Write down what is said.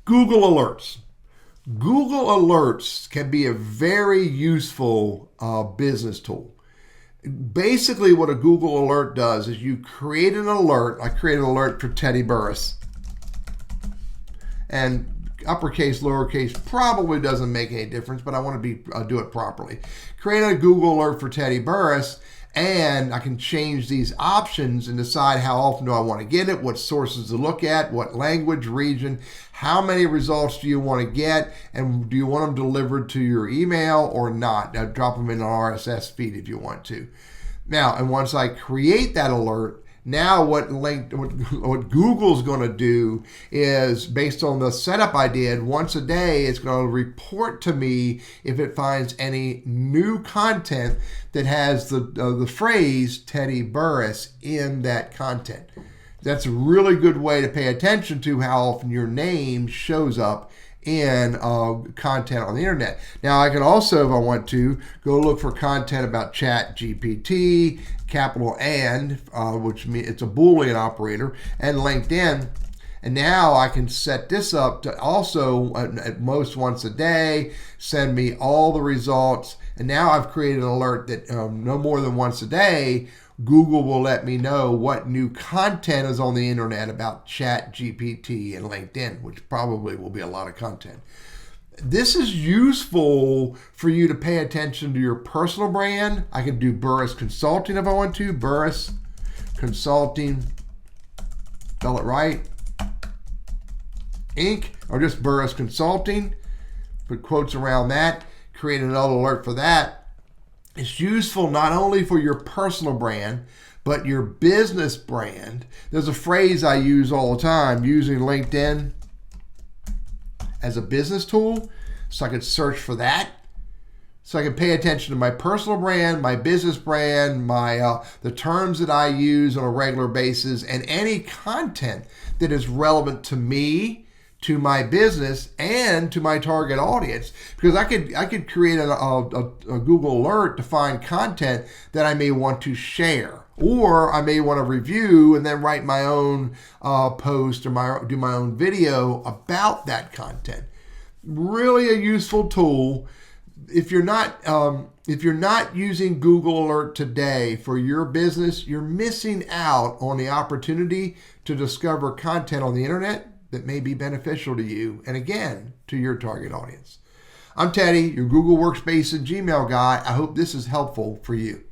Google Alerts. Google Alerts can be a very useful business tool. Basically, what a Google Alert does is you create an alert. I created an alert for Teddy Burris. And uppercase, lowercase probably doesn't make any difference, but I want to do it properly. Create a Google Alert for Teddy Burris, and I can change these options and decide how often do I want to get it, what sources to look at, what language, region, how many results do you want to get, and do you want them delivered to your email or not? Now, drop them in an RSS feed if you want to. Now, and once I create that alert, now what Google's going to do is, based on the setup I did, once a day it's going to report to me if it finds any new content that has the phrase Teddy Burris in that content. That's a really good way to pay attention to how often your name shows up in content on the internet. Now, I can also, if I want to, go look for content about Chat GPT, capital and, which means it's a Boolean operator, and LinkedIn. And now I can set this up to also, at most once a day, send me all the results. And now I've created an alert that no more than once a day, Google will let me know what new content is on the internet about Chat GPT and LinkedIn, which probably will be a lot of content. This is useful for you to pay attention to your personal brand. I can do Burris Consulting if I want to. Burris Consulting, spell it right, Inc., or just Burris Consulting. Put quotes around that. Create another alert for that. It's useful not only for your personal brand, but your business brand. There's a phrase I use all the time, using LinkedIn as a business tool, so I can search for that. So I can pay attention to my personal brand, my business brand, the terms that I use on a regular basis, and any content that is relevant to me, to my business, and to my target audience. Because I could create a Google alert to find content that I may want to share, or I may want to review and then write my own post or do my own video about that content. Really a useful tool. If you're not using Google Alert today for your business, you're missing out on the opportunity to discover content on the internet that may be beneficial to you, and again, to your target audience. I'm Teddy, your Google Workspace and Gmail guy. I hope this is helpful for you.